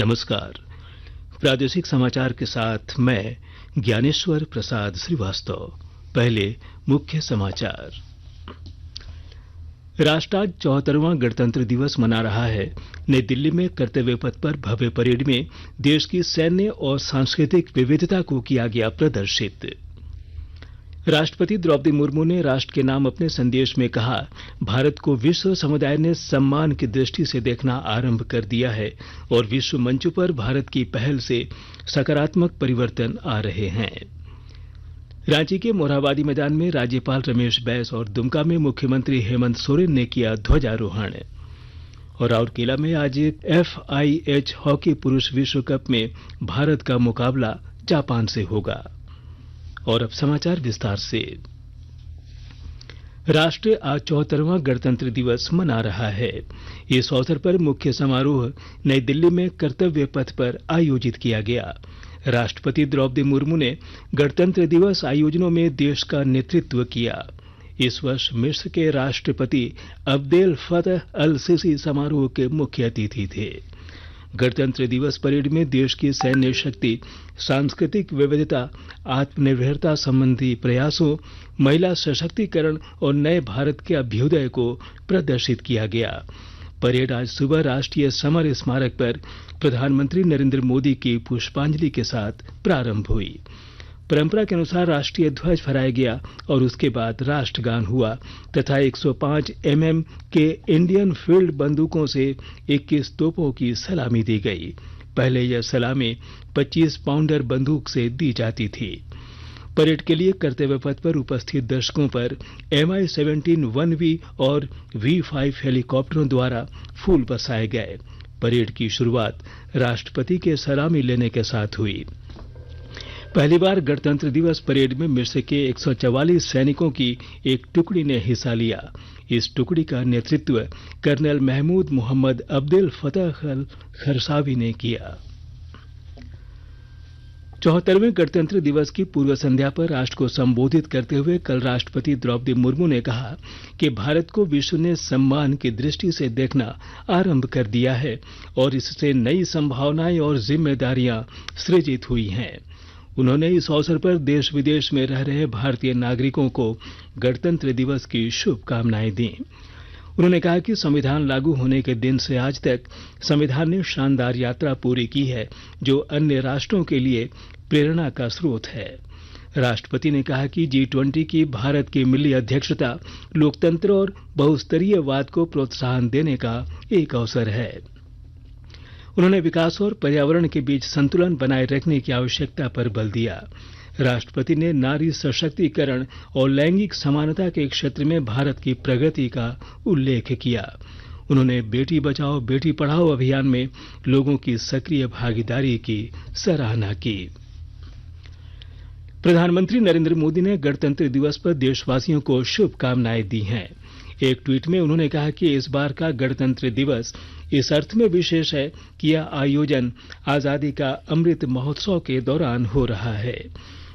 नमस्कार। प्रादेशिक समाचार के साथ मैं ज्ञानेश्वर प्रसाद श्रीवास्तव। पहले मुख्य समाचार। राष्ट्र आज 74वां गणतंत्र दिवस मना रहा है। नई दिल्ली में कर्तव्य पथ पर भव्य परेड में देश की सैन्य और सांस्कृतिक विविधता को किया गया प्रदर्शित। राष्ट्रपति द्रौपदी मुर्मू ने राष्ट्र के नाम अपने संदेश में कहा, भारत को विश्व समुदाय ने सम्मान की दृष्टि से देखना आरंभ कर दिया है और विश्व मंच पर भारत की पहल से सकारात्मक परिवर्तन आ रहे हैं। रांची के मोरहाबादी मैदान में राज्यपाल रमेश बैस और दुमका में मुख्यमंत्री हेमंत सोरेन ने किया ध्वजारोहण। और राउरकेला में आज FIH हॉकी पुरुष विश्व कप में भारत का मुकाबला जापान से होगा। और अब समाचार विस्तार से। राष्ट्र आज 74वां गणतंत्र दिवस मना रहा है। इस अवसर पर मुख्य समारोह नई दिल्ली में कर्तव्य पथ पर आयोजित किया गया। राष्ट्रपति द्रौपदी मुर्मू ने गणतंत्र दिवस आयोजनों में देश का नेतृत्व किया। इस वर्ष मिस्र के राष्ट्रपति अब्देल फतह अल सीसी समारोह के मुख्य अतिथि थे। गणतंत्र दिवस परेड में देश की सैन्य शक्ति, सांस्कृतिक विविधता, आत्मनिर्भरता संबंधी प्रयासों, महिला सशक्तिकरण और नए भारत के अभ्युदय को प्रदर्शित किया गया। परेड आज सुबह राष्ट्रीय समर स्मारक पर प्रधानमंत्री नरेंद्र मोदी की पुष्पांजलि के साथ प्रारंभ हुई। परंपरा के अनुसार राष्ट्रीय ध्वज फहराया गया और उसके बाद राष्ट्रगान हुआ तथा 105 mm के इंडियन फील्ड बंदूकों से 21 तोपों की सलामी दी गई। पहले यह सलामी 25 पाउंडर बंदूक से दी जाती थी। परेड के लिए कर्तव्य पथ पर उपस्थित दर्शकों पर Mi-17 1V और V5 हेलीकॉप्टरों द्वारा फूल बरसाए गए। परेड की शुरुआत राष्ट्रपति के सलामी लेने के साथ हुई। पहली बार गणतंत्र दिवस परेड में मिस्र के 144 सैनिकों की एक टुकड़ी ने हिस्सा लिया। इस टुकड़ी का नेतृत्व colonel Mahmood Mohammad Abdel Fattah अल खरसावी ने किया। 74वें गणतंत्र दिवस की पूर्व संध्या पर राष्ट्र को संबोधित करते हुए कल राष्ट्रपति द्रौपदी मुर्मू ने कहा कि भारत को विश्व ने सम्मान की दृष्टि से देखना आरंभ कर दिया है और इससे नई संभावनाएं और जिम्मेदारियां सृजित हुई हैं। उन्होंने इस अवसर पर देश विदेश में रह रहे भारतीय नागरिकों को गणतंत्र दिवस की शुभकामनाएं दी। उन्होंने कहा कि संविधान लागू होने के दिन से आज तक संविधान ने शानदार यात्रा पूरी की है जो अन्य राष्ट्रों के लिए प्रेरणा का स्रोत है। राष्ट्रपति ने कहा कि G20 की भारत की मिली अध्यक्षता लोकतंत्र और बहुस्तरीयवाद को प्रोत्साहन देने का एक अवसर है। उन्होंने विकास और पर्यावरण के बीच संतुलन बनाए रखने की आवश्यकता पर बल दिया। राष्ट्रपति ने नारी सशक्तिकरण और लैंगिक समानता के क्षेत्र में भारत की प्रगति का उल्लेख किया। उन्होंने बेटी बचाओ बेटी पढ़ाओ अभियान में लोगों की सक्रिय भागीदारी की सराहना की। प्रधानमंत्री नरेंद्र मोदी ने गणतंत्र दिवस पर देशवासियों को शुभकामनाएं दी हैं। एक ट्वीट में उन्होंने कहा कि इस बार का गणतंत्र दिवस इस अर्थ में विशेष है कि यह आयोजन आजादी का अमृत महोत्सव के दौरान हो रहा है।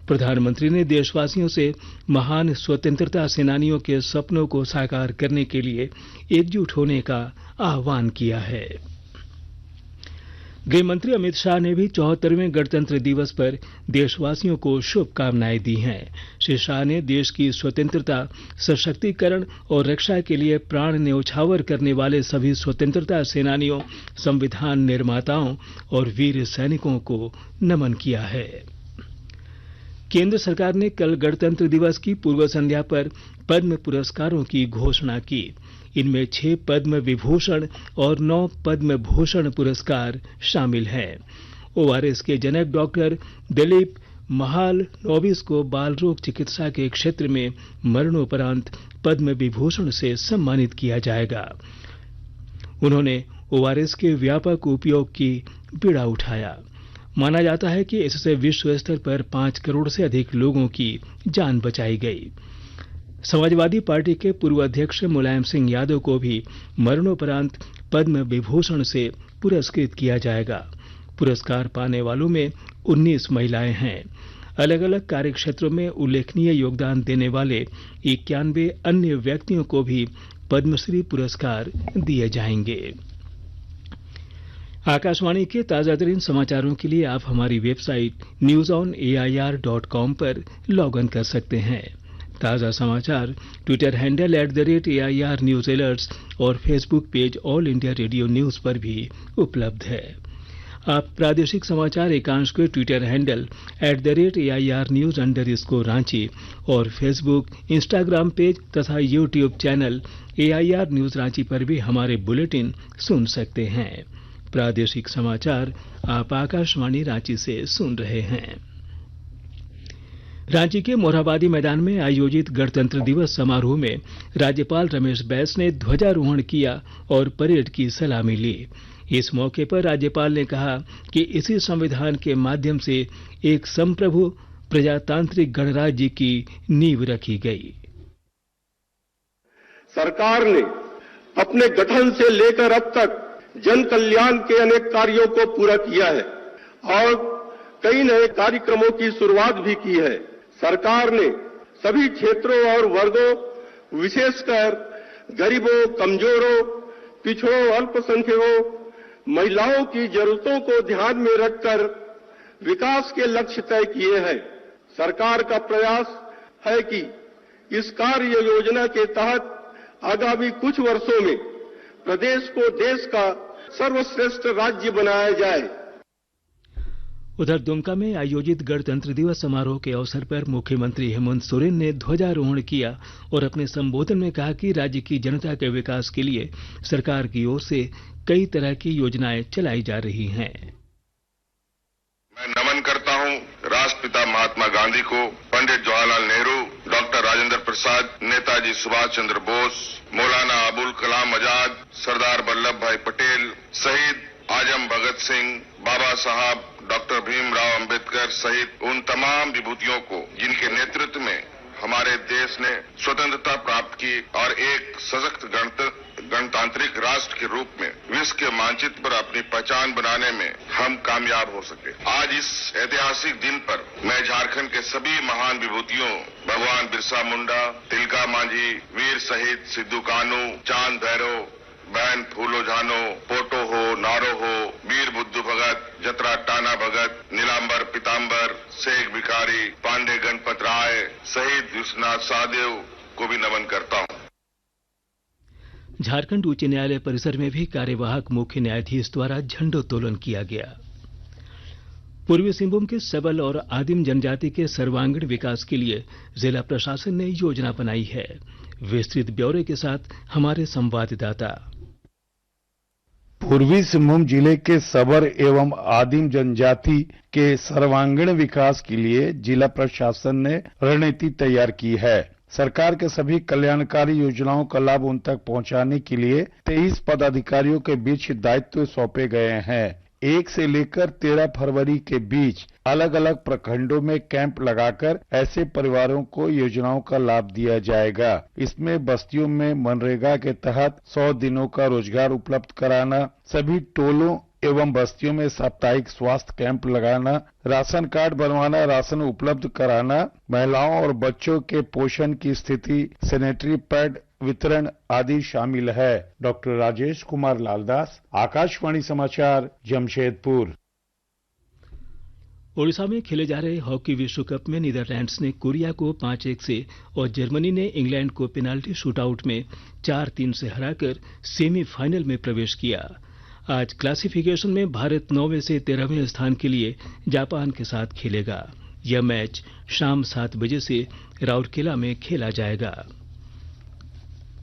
प्रधानमंत्री ने देशवासियों से महान स्वतंत्रता सेनानियों के सपनों को साकार करने के लिए एकजुट होने का आह्वान किया है। गृह मंत्री अमित शाह ने भी 74वें गणतंत्र दिवस पर देशवासियों को शुभकामनाएं दी हैं। श्री शाह ने देश की स्वतंत्रता, सशक्तिकरण और रक्षा के लिए प्राण न्यौछावर करने वाले सभी स्वतंत्रता सेनानियों, संविधान निर्माताओं और वीर सैनिकों को नमन किया है। केंद्र सरकार ने कल गणतंत्र दिवस की पूर्व संध्या पर पद्म पुरस्कारों की घोषणा की। इनमें 6 पद्म विभूषण और 9 पद्म भूषण पुरस्कार शामिल हैं। ORS के जनक डॉक्टर दिलीप महालनोबिस को बाल रोग चिकित्सा के क्षेत्र में मरणोपरांत पद्म विभूषण से सम्मानित किया जाएगा। उन्होंने ORS के व्यापक उपयोग की पीड़ा उठाया। माना जाता है कि इससे विश्व स्तर पर 5 करोड़ से अधिक लोगों की जान बचाई गई। समाजवादी पार्टी के पूर्व अध्यक्ष मुलायम सिंह यादव को भी मरणोपरांत पद्म विभूषण से पुरस्कृत किया जाएगा। पुरस्कार पाने वालों में 19 महिलाएं हैं। अलग अलग कार्यक्षेत्रों में उल्लेखनीय योगदान देने वाले 91 अन्य व्यक्तियों को भी पद्मश्री पुरस्कार दिए जाएंगे। आकाशवाणी के ताजातरीन समाचारों के लिए आप हमारी वेबसाइट newsonair.com पर लॉग इन कर सकते हैं। ताजा समाचार Twitter handle @AIR news alerts और Facebook page All India Radio News पर भी उपलब्ध है। आप प्रादेशिक समाचार एकांश के ट्विटर हैंडल @AIR न्यूज _ और फेसबुक, इंस्टाग्राम पेज तथा YouTube channel AIR news Ranchi पर भी हमारे बुलेटिन सुन सकते हैं। प्रादेशिक समाचार आप आकाशवाणी रांची से सुन रहे हैं। रांची के मोरहाबादी मैदान में आयोजित गणतंत्र दिवस समारोह में राज्यपाल रमेश बैस ने ध्वजारोहण किया और परेड की सलामी ली। इस मौके पर राज्यपाल ने कहा कि इसी संविधान के माध्यम से एक संप्रभु प्रजातांत्रिक गणराज्य की नींव रखी गई। सरकार ने अपने गठन से लेकर अब तक जन कल्याण के अनेक कार्यों को पूरा किया है और कई नए कार्यक्रमों की शुरुआत भी की है। सरकार ने सभी क्षेत्रों और वर्गों, विशेषकर गरीबों, कमजोरों, पिछड़ों, अल्पसंख्यकों, महिलाओं की जरूरतों को ध्यान में रखकर विकास के लक्ष्य तय किए हैं। सरकार का प्रयास है कि इस कार्य योजना के तहत आगामी कुछ वर्षों में प्रदेश को देश का सर्वश्रेष्ठ राज्य बनाया जाए। उधर दुमका में आयोजित गणतंत्र दिवस समारोह के अवसर पर मुख्यमंत्री हेमंत सोरेन ने ध्वजारोहण किया और अपने संबोधन में कहा कि राज्य की जनता के विकास के लिए सरकार की ओर से कई तरह की योजनाएं चलाई जा रही हैं। मैं नमन करता हूं राष्ट्रपिता महात्मा गांधी को, पंडित जवाहरलाल नेहरू, डॉक्टर राजेंद्र प्रसाद, नेताजी सुभाष चंद्र बोस, मौलाना अबुल कलाम आजाद, सरदार वल्लभ भाई पटेल, शहीद आजम भगत सिंह, बाबा साहब डॉक्टर भीमराव अंबेडकर सहित उन तमाम विभूतियों को जिनके नेतृत्व में हमारे देश ने स्वतंत्रता प्राप्त की और एक सशक्त गणतांत्रिक राष्ट्र के रूप में विश्व के मानचित्र पर अपनी पहचान बनाने में हम कामयाब हो सके। आज इस ऐतिहासिक दिन पर मैं झारखंड के सभी महान विभूतियों भगवान बिरसा मुंडा, तिलका मांझी, वीर शहीद सिद्धू कान्हू, चांद भैरव, बहन फूलो झानो, पोटो हो, नारो हो, वीर बुद्धू भगत, जतरा टाना भगत, नीलांबर पीताम्बर, शेख भिखारी, पांडे गणपत राय, शहीद विश्वनाथ सहदेव को भी नमन करता हूं। झारखंड उच्च न्यायालय परिसर में भी कार्यवाहक मुख्य न्यायाधीश द्वारा झंडोत्तोलन किया गया। पूर्वी सिंहभूम के सबल और आदिम जनजाति के सर्वांगीण विकास के लिए जिला प्रशासन ने योजना बनाई है। विस्तृत ब्यौरे के साथ हमारे संवाददाता। पूर्वी सिंहभूम जिले के सबल एवं आदिम जनजाति के सर्वांगीण विकास के लिए जिला प्रशासन ने रणनीति तैयार की है। सरकार के सभी कल्याणकारी योजनाओं का लाभ उन तक पहुंचाने के लिए 23 पदाधिकारियों के बीच दायित्व सौंपे गए हैं। 1 से लेकर 13 फरवरी के बीच अलग अलग प्रखंडों में कैंप लगाकर ऐसे परिवारों को योजनाओं का लाभ दिया जाएगा। इसमें बस्तियों में मनरेगा के तहत 100 दिनों का रोजगार उपलब्ध कराना, सभी टोलों एवं बस्तियों में साप्ताहिक स्वास्थ्य कैंप लगाना, राशन कार्ड बनवाना, राशन उपलब्ध कराना, महिलाओं और बच्चों के पोषण की स्थिति, सैनिटरी पैड वितरण आदि शामिल है। डॉक्टर राजेश कुमार लालदास, आकाशवाणी समाचार, जमशेदपुर। ओडिशा में खेले जा रहे हॉकी विश्व कप में नीदरलैंड्स ने कोरिया को 5-1 से और जर्मनी ने इंग्लैंड को पेनाल्टी शूटआउट में 4-3 से हराकर सेमीफाइनल में प्रवेश किया। आज क्लासिफिकेशन में भारत 9वें से 13वें स्थान के लिए जापान के साथ खेलेगा। यह मैच शाम 7 बजे से राउरकेला में खेला जाएगा।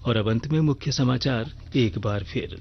और अब अंत में मुख्य समाचार एक बार फिर।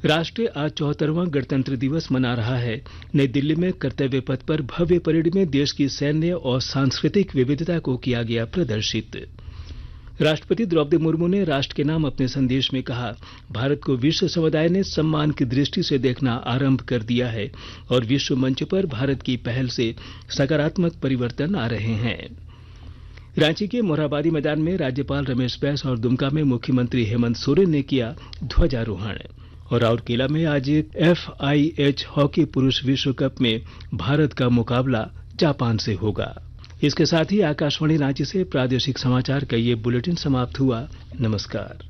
राष्ट्र आज 74वां गणतंत्र दिवस मना रहा है। नई दिल्ली में कर्तव्य पथ पर भव्य परेड में देश की सैन्य और सांस्कृतिक विविधता को किया गया प्रदर्शित। राष्ट्रपति द्रौपदी मुर्मू ने राष्ट्र के नाम अपने संदेश में कहा, भारत को विश्व समुदाय ने सम्मान की दृष्टि से देखना आरंभ कर दिया है और विश्व मंच पर भारत की पहल से सकारात्मक परिवर्तन आ रहे हैं। रांची के मोरहाबादी मैदान में राज्यपाल रमेश बैस और दुमका में मुख्यमंत्री हेमंत सोरेन ने किया ध्वजारोहण। और राउरकेला में आज FIH हॉकी पुरुष विश्व कप में भारत का मुकाबला जापान से होगा। इसके साथ ही आकाशवाणी रांची से प्रादेशिक समाचार का ये बुलेटिन समाप्त हुआ। नमस्कार।